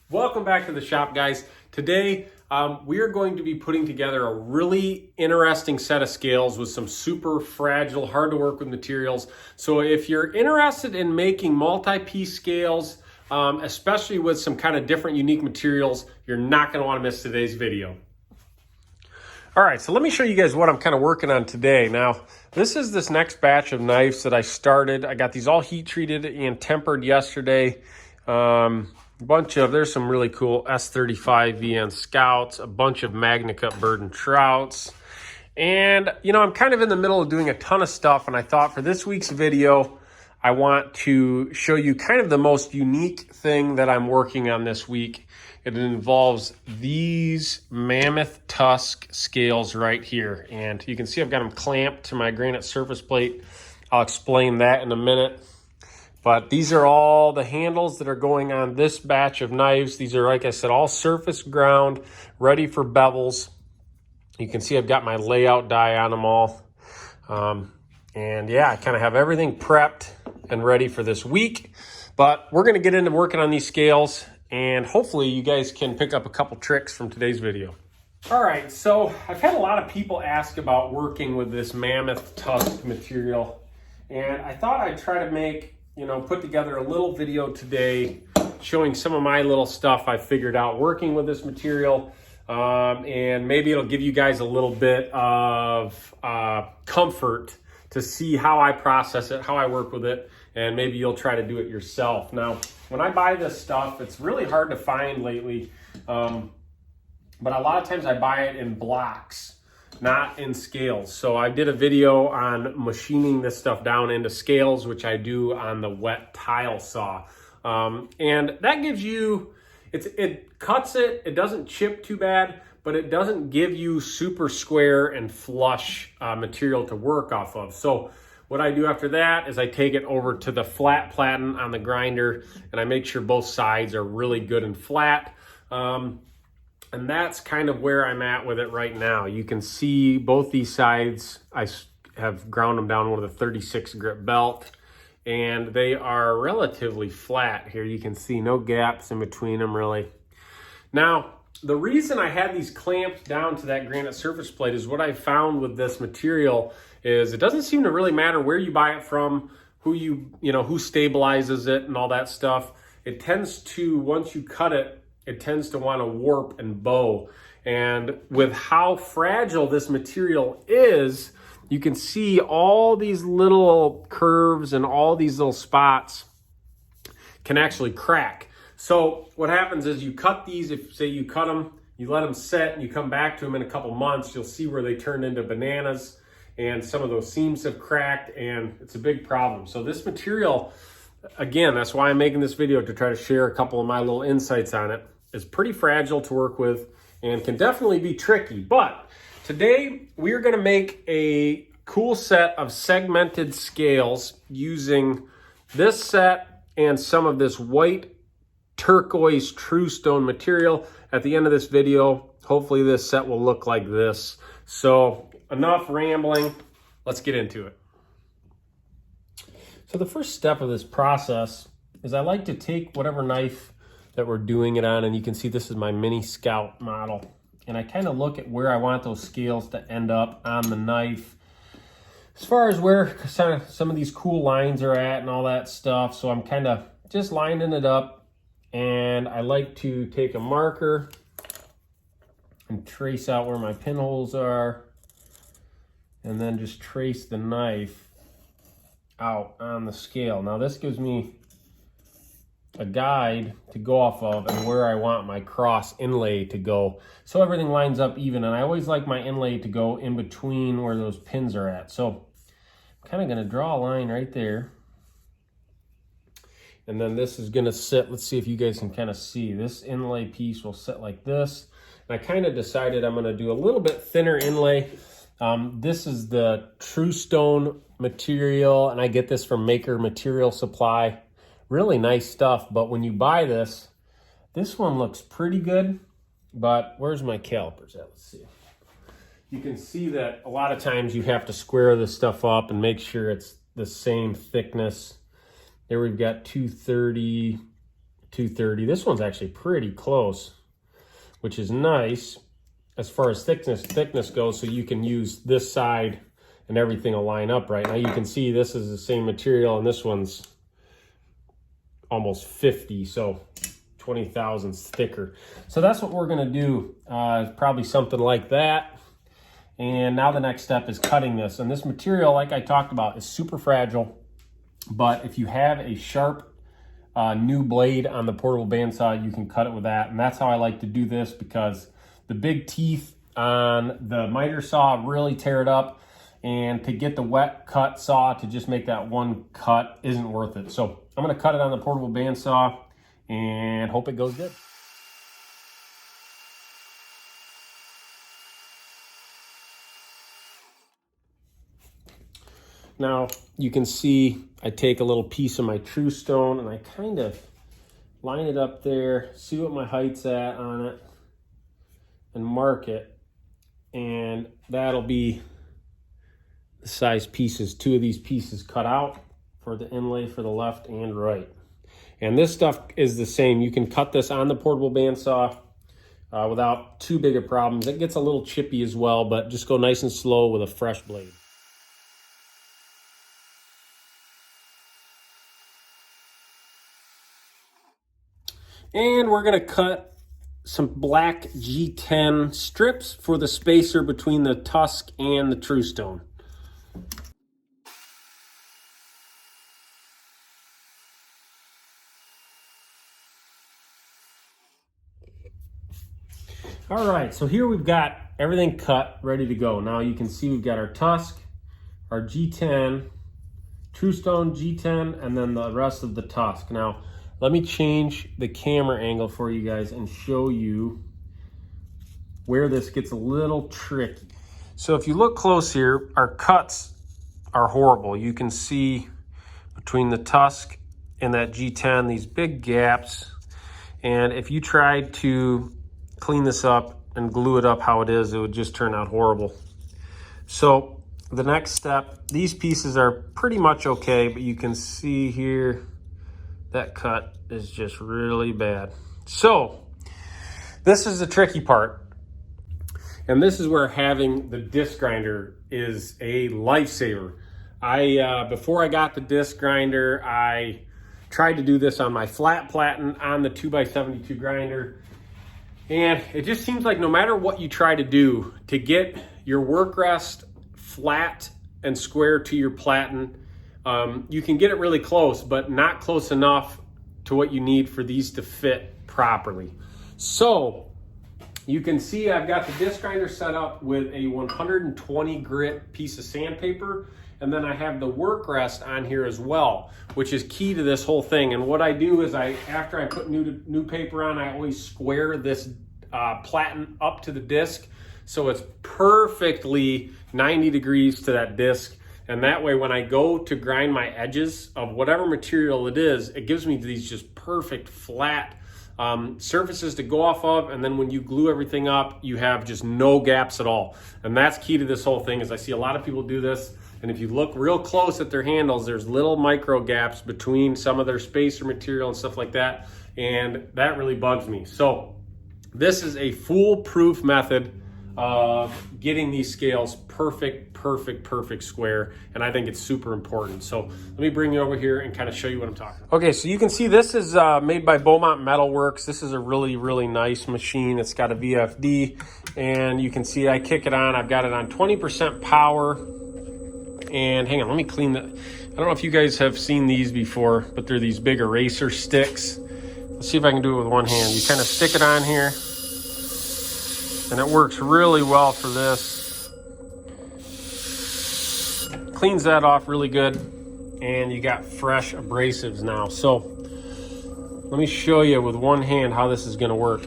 Welcome back to the shop, guys. Today we are going to be putting together a really interesting set of scales with some super fragile, hard to work with materials. So if you're interested in making multi-piece scales, especially with some kind of different unique materials, you're not going to want to miss today's video. All right, so let me show you guys what I'm kind of working on today. Now, this next batch of knives that I started. I got these all heat treated and tempered yesterday. There's some really cool S35 VN Scouts, a bunch of Magna Cut Burden Trouts. And, I'm kind of in the middle of doing a ton of stuff, and I thought for this week's video, I want to show you kind of the most unique thing that I'm working on this week. It involves these mammoth tusk scales right here. And you can see I've got them clamped to my granite surface plate. I'll explain that in a minute. But these are all the handles that are going on this batch of knives. These are, like I said, all surface ground, ready for bevels. You can see I've got my layout die on them all. And yeah, I kind of have everything prepped and ready for this week. But we're going to get into working on these scales, and hopefully you guys can pick up a couple tricks from today's video. All right, so I've had a lot of people ask about working with this mammoth tusk material, and I thought I'd try to put together a little video today showing some of my little stuff I figured out working with this material, and maybe it'll give you guys a little bit of comfort to see how I process it, how I work with it, and maybe you'll try to do it yourself. Now, when I buy this stuff, it's really hard to find lately, but a lot of times I buy it in blocks, not in scales. So I did a video on machining this stuff down into scales, which I do on the wet tile saw. And that gives you, it cuts it, it doesn't chip too bad, but it doesn't give you super square and flush material to work off of. So what I do after that is I take it over to the flat platen on the grinder, and I make sure both sides are really good and flat. And that's kind of where I'm at with it right now. You can see both these sides, I have ground them down with a 36 grit belt, and they are relatively flat here. You can see no gaps in between them really. Now, the reason I had these clamped down to that granite surface plate is what I found with this material is it doesn't seem to really matter where you buy it from, who stabilizes it and all that stuff. It tends to, once you cut it, it tends to want to warp and bow. And with how fragile this material is, you can see all these little curves and all these little spots can actually crack. So what happens is you cut these, if say you cut them, you let them set and you come back to them in a couple months, you'll see where they turn into bananas and some of those seams have cracked, and it's a big problem. So this material, again, that's why I'm making this video, to try to share a couple of my little insights on it. It's pretty fragile to work with and can definitely be tricky. But today we are going to make a cool set of segmented scales using this set and some of this white turquoise true stone material. At the end of this video, hopefully this set will look like this. So enough rambling, let's get into it. So the first step of this process is I like to take whatever knife that we're doing it on, and you can see this is my mini Scout model, and I kind of look at where I want those scales to end up on the knife as far as where some of these cool lines are at and all that stuff. So I'm kind of just lining it up, and I like to take a marker and trace out where my pinholes are, and then just trace the knife out on the scale. Now this gives me a guide to go off of and where I want my cross inlay to go, so everything lines up even. And I always like my inlay to go in between where those pins are at. So I'm kind of going to draw a line right there, and then this is going to sit, let's see if you guys can kind of see, this inlay piece will sit like this. And I kind of decided I'm going to do a little bit thinner inlay. This is the True Stone material, and I get this from Maker Material Supply. Really nice stuff, but when you buy this one looks pretty good, but where's my calipers at? Let's see. You can see that a lot of times you have to square this stuff up and make sure it's the same thickness. There we've got 230, 230. This one's actually pretty close, which is nice as far as thickness goes, so you can use this side and everything will line up right. Now you can see this is the same material and this one's almost 50, so 20 thousandths thicker. So that's what we're gonna do, probably something like that. And now the next step is cutting this. And this material, like I talked about, is super fragile, but if you have a sharp new blade on the portable bandsaw, you can cut it with that. And that's how I like to do this, because the big teeth on the miter saw really tear it up, and to get the wet cut saw to just make that one cut isn't worth it. So I'm gonna cut it on the portable bandsaw and hope it goes good. Now you can see I take a little piece of my true stone and I kind of line it up there, see what my height's at on it, and mark it. And that'll be the size pieces. 2 of these pieces cut out for the inlay for the left and right. And this stuff is the same. You can cut this on the portable bandsaw without too big of problems. It gets a little chippy as well, but just go nice and slow with a fresh blade. And we're gonna cut some black G10 strips for the spacer between the tusk and the true stone. All right, so here we've got everything cut, ready to go. Now you can see we've got our tusk, our G10, true stone G10, and then the rest of the tusk. Now, let me change the camera angle for you guys and show you where this gets a little tricky. So if you look close here, our cuts are horrible. You can see between the tusk and that G10, these big gaps. And if you tried to clean this up and glue it up how it is, it would just turn out horrible. So the next step, these pieces are pretty much okay, but you can see here, that cut is just really bad. So this is the tricky part. And this is where having the disc grinder is a lifesaver. Before I got the disc grinder, I tried to do this on my flat platen on the 2x72 grinder. And it just seems like no matter what you try to do to get your work rest flat and square to your platen, you can get it really close, but not close enough to what you need for these to fit properly. So you can see I've got the disc grinder set up with a 120 grit piece of sandpaper, and then I have the work rest on here as well, which is key to this whole thing. And what I do is after I put new paper on, I always square this platen up to the disc so it's perfectly 90 degrees to that disc. And that way, when I go to grind my edges of whatever material it is, it gives me these just perfect flat surfaces to go off of. And then when you glue everything up, you have just no gaps at all. And that's key to this whole thing, is I see a lot of people do this. And if you look real close at their handles, there's little micro gaps between some of their spacer material and stuff like that. And that really bugs me. So this is a foolproof method of getting these scales perfect square, and I think it's super important. So let me bring you over here and kind of show you what I'm talking about. Okay, so you can see this is made by Beaumont Metalworks. This is a really nice machine. It's got a VFD, and you can see I kick it on. I've got it on 20% power. And hang on, let me clean that. I don't know if you guys have seen these before, but they're these big eraser sticks. Let's see if I can do it with one hand. You kind of stick it on here, and it works really well for this. Cleans that off really good, and you got fresh abrasives now. So let me show you with one hand how this is gonna work.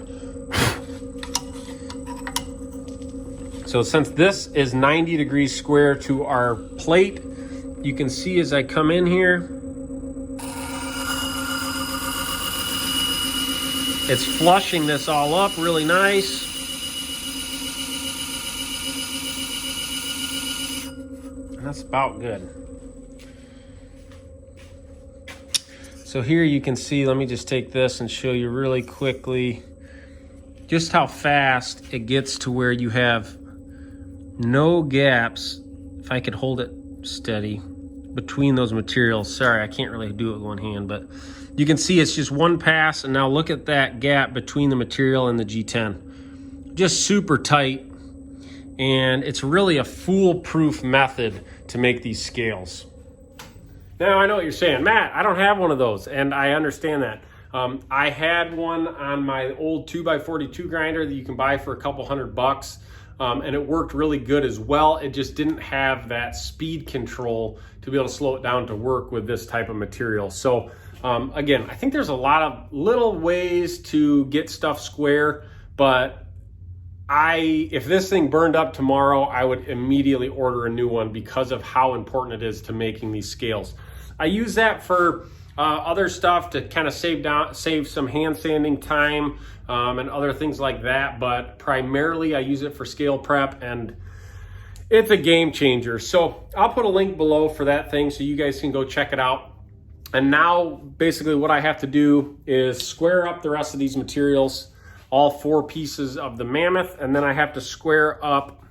So since this is 90 degrees square to our plate, you can see as I come in here, it's flushing this all up really nice. And that's about good. So So here you can see, let me just take this and show you really quickly just how fast it gets to where you have no gaps, if I could hold it steady, between those materials. Sorry, I can't really do it with one hand, but you can see it's just one pass, and now look at that gap between the material and the G10. Just super tight, and it's really a foolproof method to make these scales. Now, I know what you're saying, Matt, I don't have one of those, and I understand that. I had one on my old 2x42 grinder that you can buy for a couple $100, and it worked really good as well. It just didn't have that speed control to be able to slow it down to work with this type of material. So again, I think there's a lot of little ways to get stuff square, but if this thing burned up tomorrow, I would immediately order a new one because of how important it is to making these scales. I use that for other stuff to kind of save some hand sanding time and other things like that, but primarily I use it for scale prep, and it's a game changer. So I'll put a link below for that thing so you guys can go check it out. And now basically what I have to do is square up the rest of these materials, all 4 pieces of the Mammoth, and then I have to square up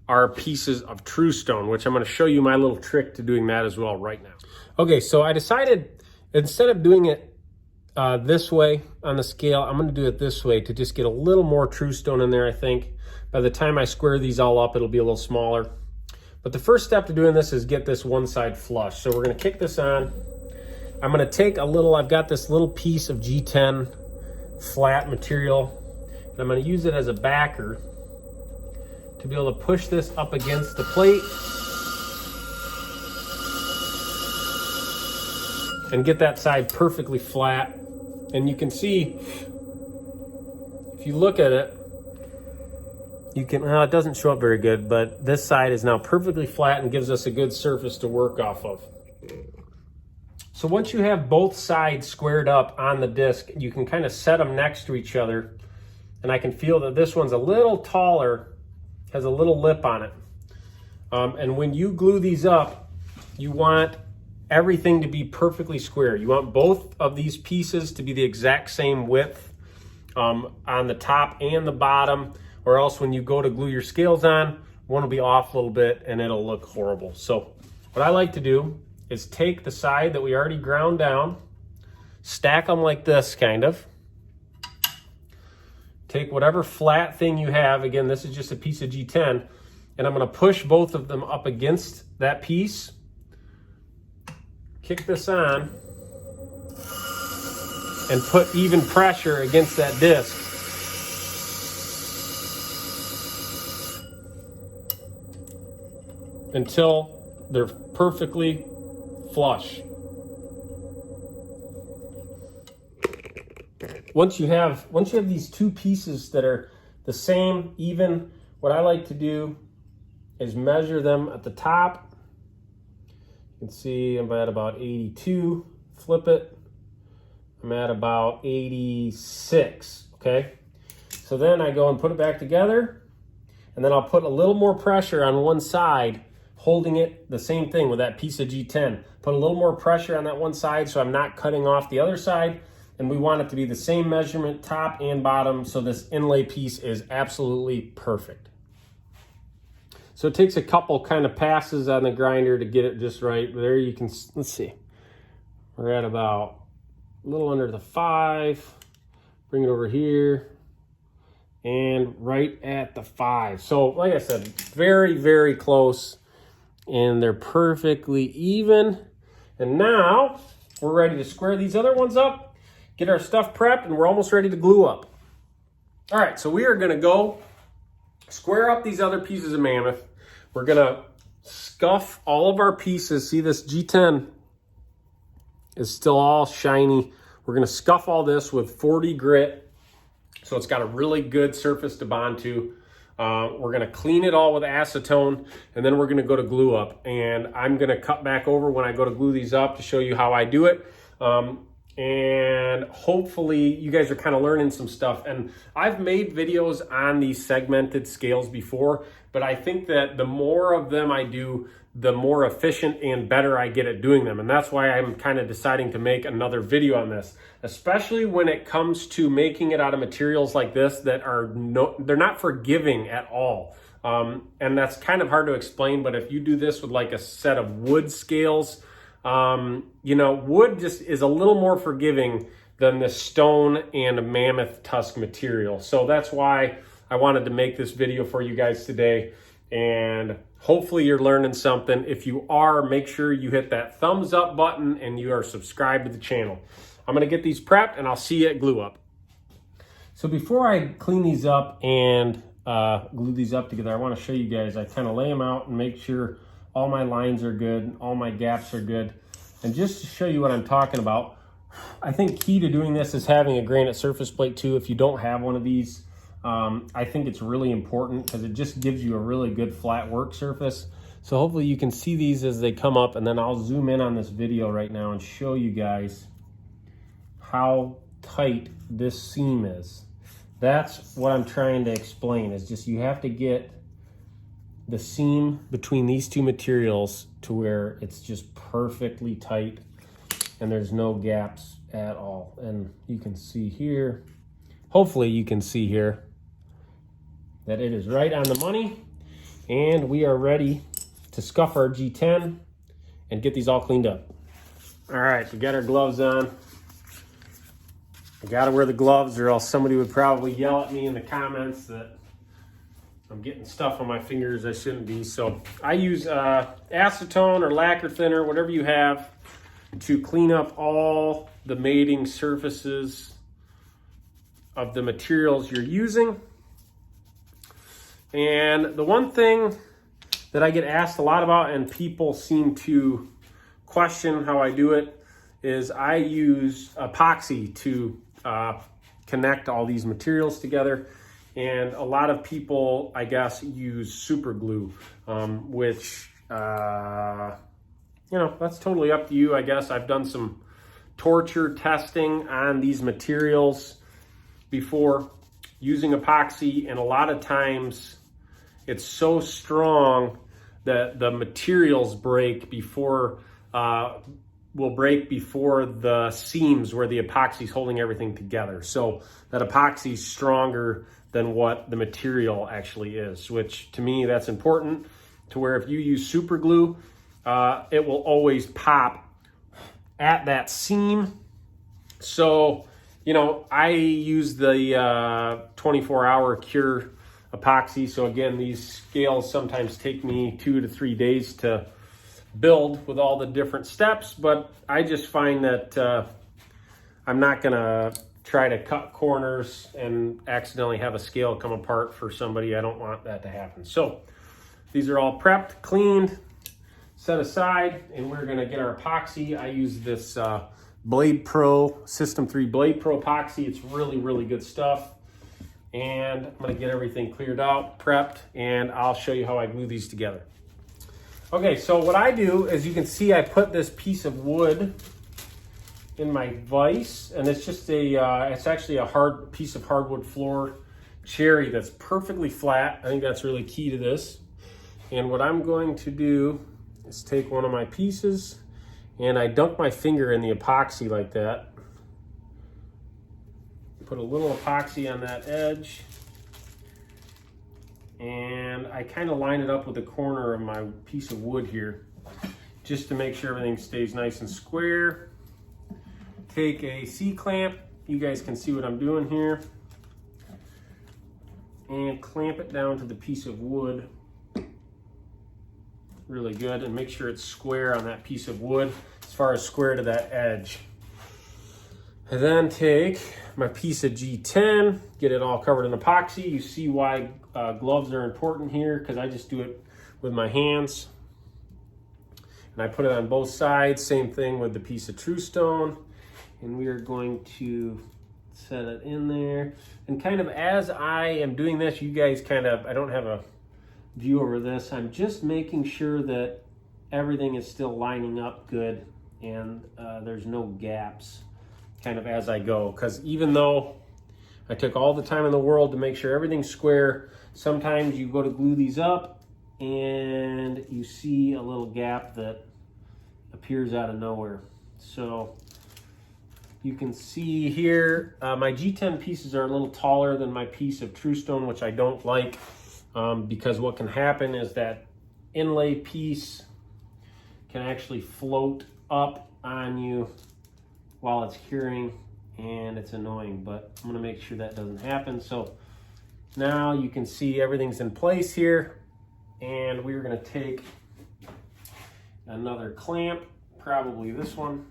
our pieces of True Stone, which I'm going to show you my little trick to doing that as well right now. Okay, so I decided instead of doing it this way on the scale, I'm going to do it this way to just get a little more True Stone in there. I think by the time I square these all up, it'll be a little smaller. But the first step to doing this is get this one side flush. So we're going to kick this on. I'm going to take I've got this little piece of G10 flat material, and I'm going to use it as a backer to be able to push this up against the plate and get that side perfectly flat. And you can see, if you look at it, you can, well, it doesn't show up very good, but this side is now perfectly flat and gives us a good surface to work off of. So once you have both sides squared up on the disc, you can kind of set them next to each other. And I can feel that this one's a little taller, has a little lip on it. And when you glue these up, you want everything to be perfectly square. You want both of these pieces to be the exact same width on the top and the bottom, or else when you go to glue your scales on, one will be off a little bit and it'll look horrible. So what I like to do is take the side that we already ground down, stack them like this kind of. Take whatever flat thing you have, again, this is just a piece of G10, and I'm gonna push both of them up against that piece, kick this on, and put even pressure against that disc. Until they're perfectly flush. Once you have these 2 pieces that are the same, even, what I like to do is measure them at the top. You can see I'm at about 82. Flip it. I'm at about 86. Okay. So then I go and put it back together, and then I'll put a little more pressure on one side, holding it the same thing with that piece of G10. Put a little more pressure on that one side so I'm not cutting off the other side. And we want it to be the same measurement, top and bottom, so this inlay piece is absolutely perfect. So it takes a couple kind of passes on the grinder to get it just right. There you can, let's see. We're at about a little under the 5. Bring it over here. And right at the 5. So like I said, very, very close. And they're perfectly even. And now we're ready to square these other ones up, get our stuff prepped, and we're almost ready to glue up. All right, so we are gonna go square up these other pieces of Mammoth. We're gonna scuff all of our pieces. See, this G10 is still all shiny. We're gonna scuff all this with 40 grit, so it's got a really good surface to bond to. We're gonna clean it all with acetone, and then we're gonna go to glue up. And I'm gonna cut back over when I go to glue these up to show you how I do it. And hopefully you guys are kind of learning some stuff. And I've made videos on these segmented scales before, but I think that the more of them I do, the more efficient and better I get at doing them. And that's why I'm kind of deciding to make another video on this, especially when it comes to making it out of materials like this that are they're not forgiving at all. And that's kind of hard to explain, but if you do this with like a set of wood scales, you know, wood just is a little more forgiving than the stone and mammoth tusk material. So that's why I wanted to make this video for you guys today. And hopefully you're learning something. If you are, make sure you hit that thumbs up button and you are subscribed to the channel. I'm gonna get these prepped and I'll see you at glue up. So before I clean these up and glue these up together, I wanna show you guys, I kind of lay them out and make sure all my lines are good, all my gaps are good. And just to show you what I'm talking about, I think key to doing this is having a granite surface plate too. If you don't have one of these, I think it's really important because it just gives you a really good flat work surface. So hopefully you can see these as they come up, and then I'll zoom in on this video right now and show you guys how tight this seam is. That's what I'm trying to explain, is just you have to get the seam between these two materials to where it's just perfectly tight and there's no gaps at all. And you can see here, hopefully you can see here, that it is right on the money, and we are ready to scuff our G10 and get these all cleaned up. All right, we got our gloves on. I gotta wear the gloves or else somebody would probably yell at me in the comments that I'm getting stuff on my fingers I shouldn't be. So I use acetone or lacquer thinner, whatever you have, to clean up all the mating surfaces of the materials you're using. And the one thing that I get asked a lot about, and people seem to question how I do it, is I use epoxy to connect all these materials together. And a lot of people, I guess, use super glue, which, you know, that's totally up to you, I guess. I've done some torture testing on these materials before using epoxy, and a lot of times it's so strong that the materials break before, will break before the seams where the epoxy is holding everything together. So that epoxy is stronger than what the material actually is, which to me, that's important, to where if you use super glue, it will always pop at that seam. So, you know, I use the 24-hour cure epoxy. So again, these scales sometimes take me 2 to 3 days to build with all the different steps, but I just find that I'm not gonna try to cut corners and accidentally have a scale come apart for somebody. I don't want that to happen. So these are all prepped, cleaned, set aside, and we're gonna get our epoxy. I use this Blade Pro, System 3 Blade Pro epoxy. It's really, really good stuff. And I'm gonna get everything cleared out, prepped, and I'll show you how I glue these together. Okay, so what I do, as you can see, I put this piece of wood in my vise, and it's just it's actually a hard piece of hardwood floor cherry that's perfectly flat. I think that's really key to this. And what I'm going to do is take one of my pieces and I dunk my finger in the epoxy like that. Put a little epoxy on that edge, and I kind of line it up with the corner of my piece of wood here, just to make sure everything stays nice and square. Take a C-clamp, you guys can see what I'm doing here, and clamp it down to the piece of wood really good, and make sure it's square on that piece of wood, as far as square to that edge. I then take my piece of G10, get it all covered in epoxy. You see why gloves are important here, because I just do it with my hands. And I put it on both sides, same thing with the piece of True Stone. And we are going to set it in there. And kind of as I am doing this, you guys kind of, I don't have a view over this, I'm just making sure that everything is still lining up good and there's no gaps kind of as I go. Because even though I took all the time in the world to make sure everything's square, sometimes you go to glue these up and you see a little gap that appears out of nowhere. So you can see here, my G10 pieces are a little taller than my piece of True Stone, which I don't like, because what can happen is that inlay piece can actually float up on you while it's curing, and it's annoying, but I'm gonna make sure that doesn't happen. So now you can see everything's in place here, and we're gonna take another clamp, probably this one.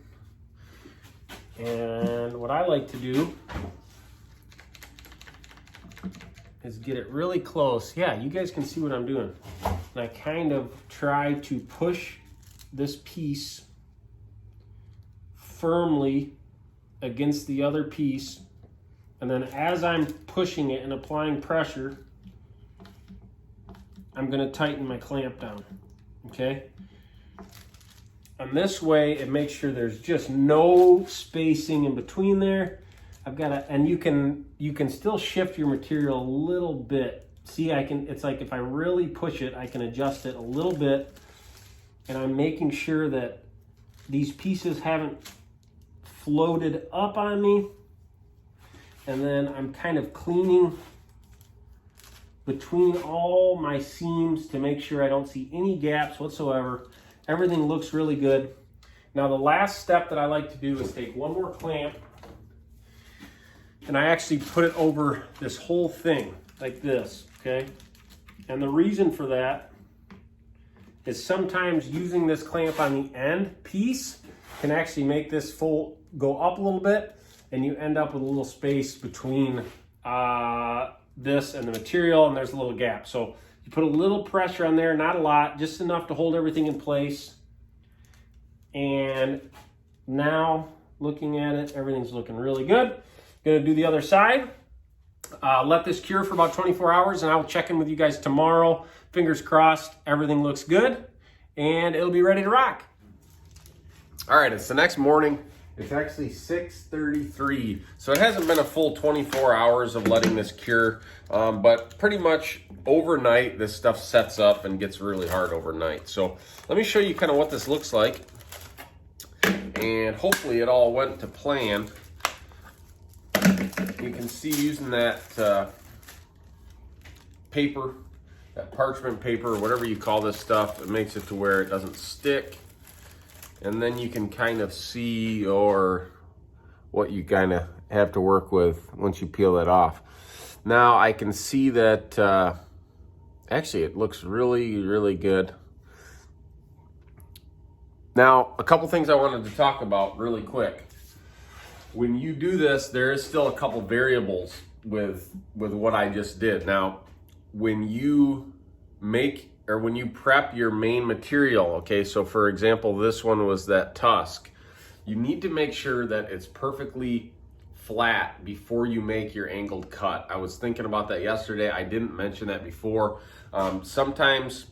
And what I like to do is get it really close. Yeah, you guys can see what I'm doing. And I kind of try to push this piece firmly against the other piece. And then as I'm pushing it and applying pressure, I'm gonna tighten my clamp down, okay? And this way, it makes sure there's just no spacing in between there. And you can still shift your material a little bit. See, it's like if I really push it, I can adjust it a little bit. And I'm making sure that these pieces haven't floated up on me. And then I'm kind of cleaning between all my seams to make sure I don't see any gaps whatsoever. Everything looks really good. Now the last step that I like to do is take one more clamp, and I actually put it over this whole thing like this, okay? And the reason for that is sometimes using this clamp on the end piece can actually make this fold go up a little bit, and you end up with a little space between this and the material, and there's a little gap. So you put a little pressure on there, not a lot, just enough to hold everything in place. And now looking at it, everything's looking really good. Gonna do the other side. Let this cure for about 24 hours, and I will check in with you guys tomorrow. Fingers crossed, everything looks good, and it'll be ready to rock. All right, it's the next morning. It's actually 6:33, so it hasn't been a full 24 hours of letting this cure, but pretty much overnight, this stuff sets up and gets really hard overnight. So let me show you kind of what this looks like, and hopefully it all went to plan. You can see using that paper, that parchment paper, or whatever you call this stuff, it makes it to where it doesn't stick. And then you can kind of see what you kind of have to work with once you peel it off. Now I can see that actually it looks really, really good. Now, a couple things I wanted to talk about really quick. When you do this, there is still a couple variables with what I just did. Now, when you prep your main material, okay, so for example, this one was that tusk, you need to make sure that it's perfectly flat before you make your angled cut. I was thinking about that yesterday. I didn't mention that before. Sometimes,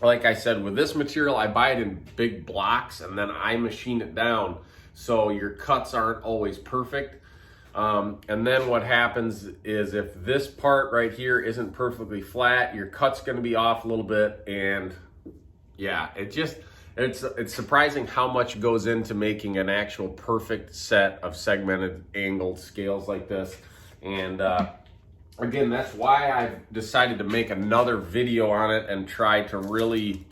like I said, with this material, I buy it in big blocks and then I machine it down, so your cuts aren't always perfect. And then what happens is if this part right here isn't perfectly flat, your cut's going to be off a little bit. And yeah, it's surprising how much goes into making an actual perfect set of segmented angled scales like this. And again, that's why I've decided to make another video on it and try to really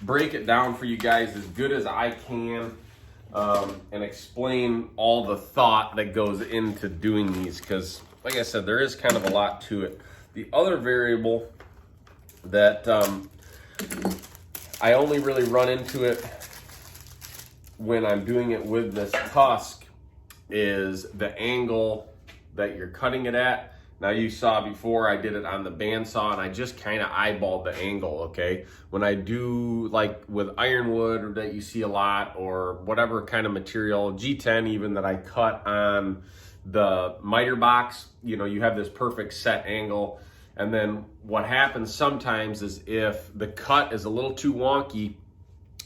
break it down for you guys as good as I can. And explain all the thought that goes into doing these, because like I said, there is kind of a lot to it. The other variable that I only really run into it when I'm doing it with this tusk is the angle that you're cutting it at. Now you saw before I did it on the bandsaw and I just kind of eyeballed the angle, okay? When I do like with ironwood or that you see a lot, or whatever kind of material, G10 even, that I cut on the miter box, you know, you have this perfect set angle. And then what happens sometimes is if the cut is a little too wonky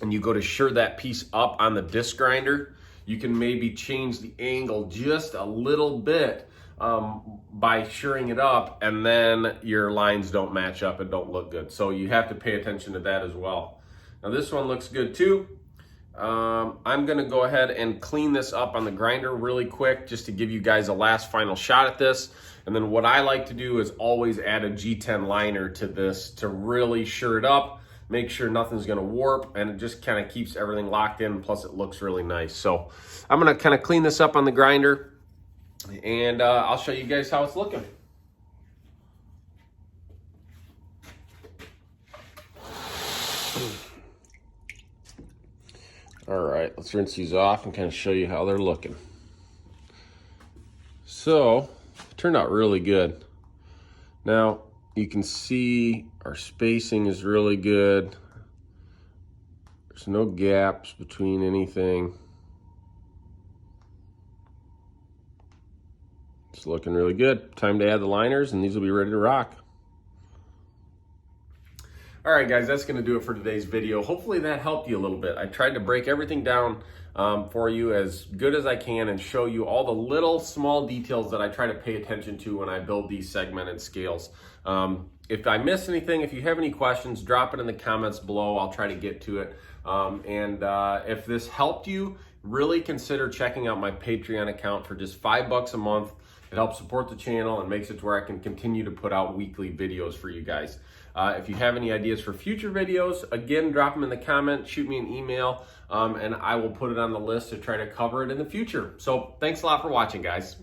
and you go to sure that piece up on the disc grinder, you can maybe change the angle just a little bit. by shoring it up, and then your lines don't match up and don't look good. So you have to pay attention to that as well. Now this one looks good too. I'm gonna go ahead and clean this up on the grinder really quick just to give you guys a last final shot at this. And then what I like to do is always add a G10 liner to this to really sure it up, make sure nothing's gonna warp, and it just kind of keeps everything locked in, plus it looks really nice. So I'm gonna kind of clean this up on the grinder, and I'll show you guys how it's looking. All right, let's rinse these off and kind of show you how they're looking. So, it turned out really good. Now, you can see our spacing is really good. There's no gaps between anything. It's looking really good. Time to add the liners, and these will be ready to rock. All right, guys, that's going to do it for today's video. Hopefully that helped you a little bit. I tried to break everything down for you as good as I can and show you all the little small details that I try to pay attention to when I build these segmented scales. If I missed anything, if you have any questions, drop it in the comments below. I'll try to get to it. If this helped you, really consider checking out my Patreon account for just $5 a month. It helps support the channel and makes it to where I can continue to put out weekly videos for you guys. If you have any ideas for future videos, again, drop them in the comments, shoot me an email, and I will put it on the list to try to cover it in the future. So thanks a lot for watching, guys.